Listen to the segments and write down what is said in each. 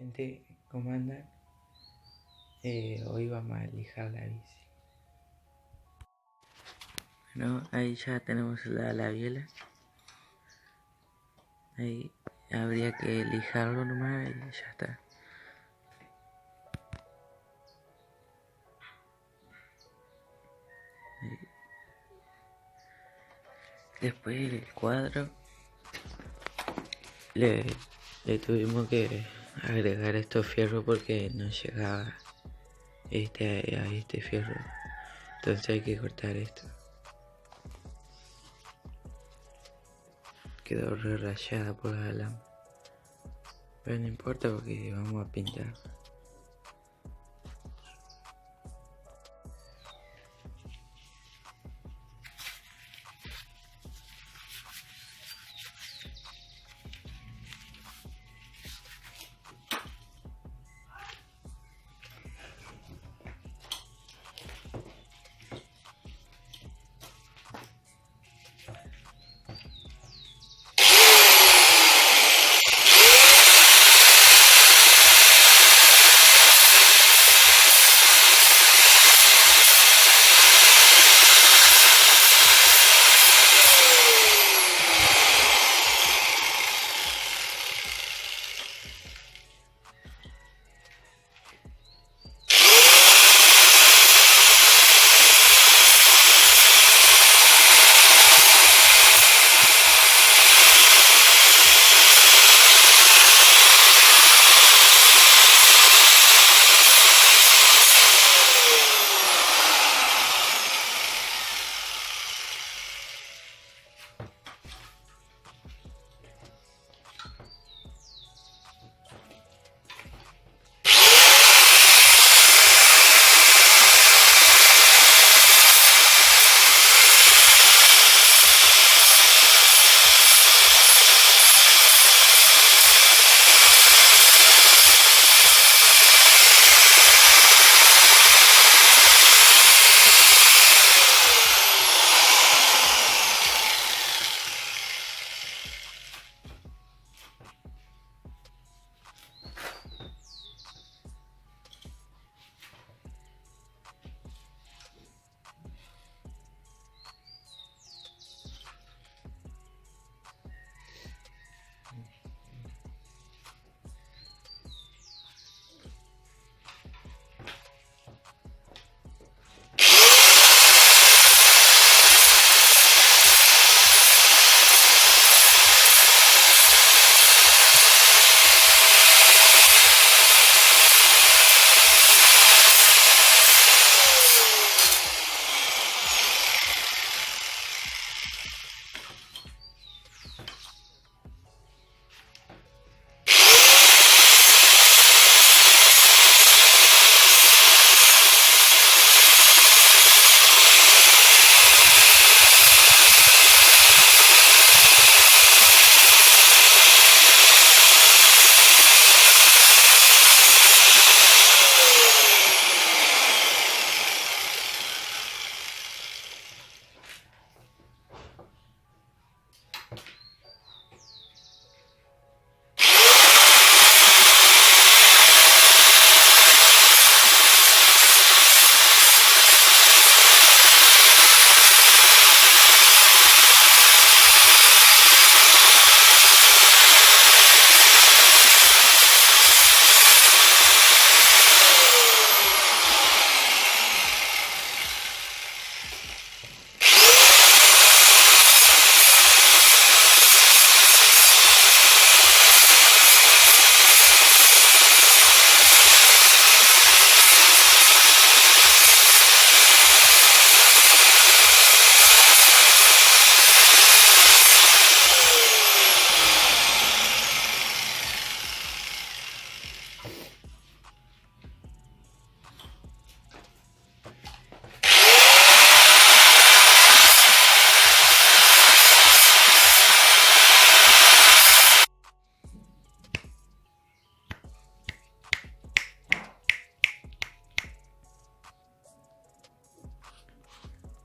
gente, ¿cómo andan? Hoy vamos a lijar la bici. Bueno, ahí ya tenemos la biela. Ahí habría que lijarlo nomás y ya está. Ahí. Después el cuadro le tuvimos que agregar estos fierros porque no llegaba a este fierro. Entonces hay que cortar esto. Quedó re rayada por la alambre. Pero no importa porque vamos a pintar.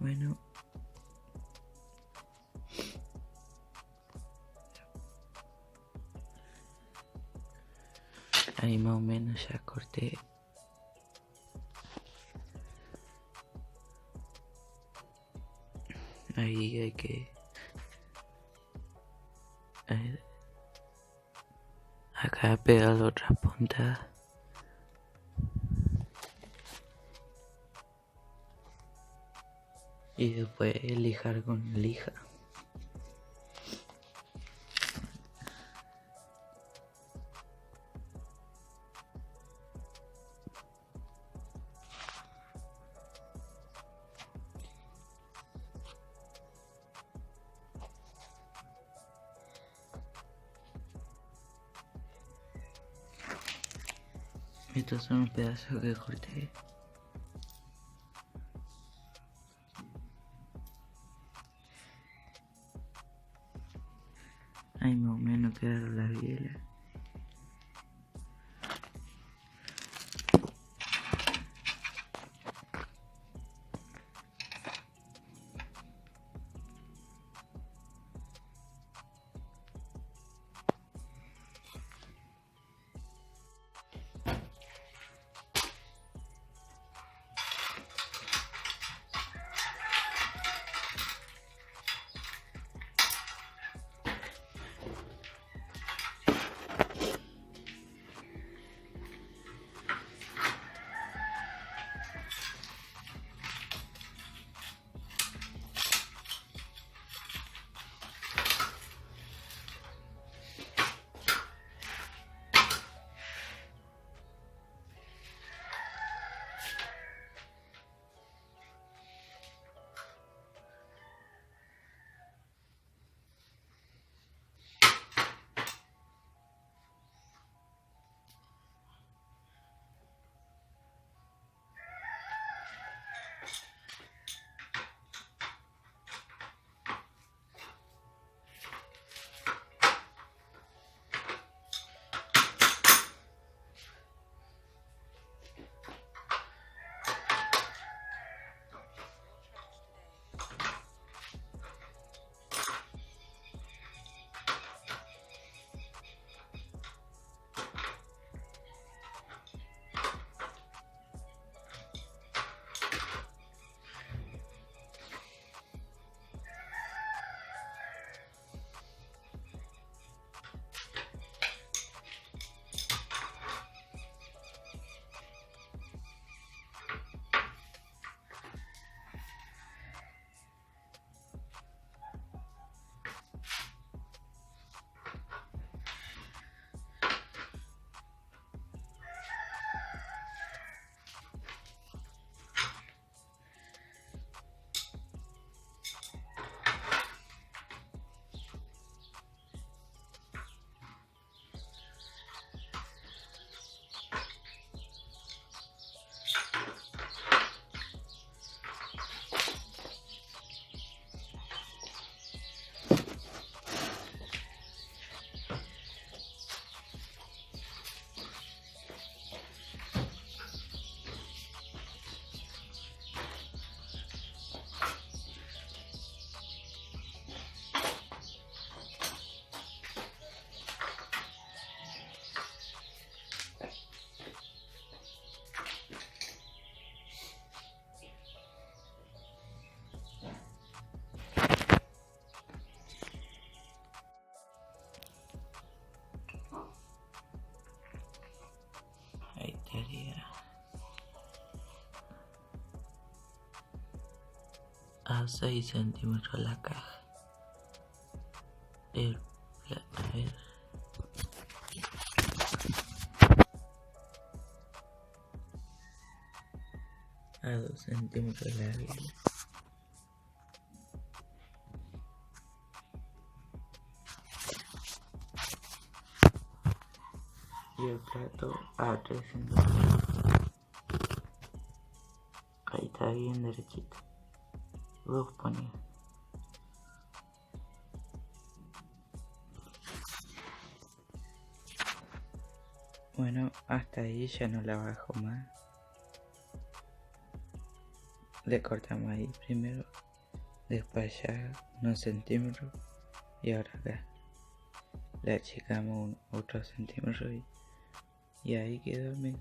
Bueno, Ahí más o menos ya corté. Ahí hay que... acá pegar la otra punta. Y después lijar con lija. Estos son los pedazos que corté. Ahí más o menos quedaron las bielas. Ahí estaría a 6 centímetros la caja. A ver. A 2 centímetros la biela. Y el plato a 3 centímetros. Ahí está bien derechito. 2 ponía. Bueno, hasta ahí ya no la bajo más. Le cortamos ahí primero, después ya unos centímetros y ahora acá le achicamos otros centímetros y Y ahí quedó, men.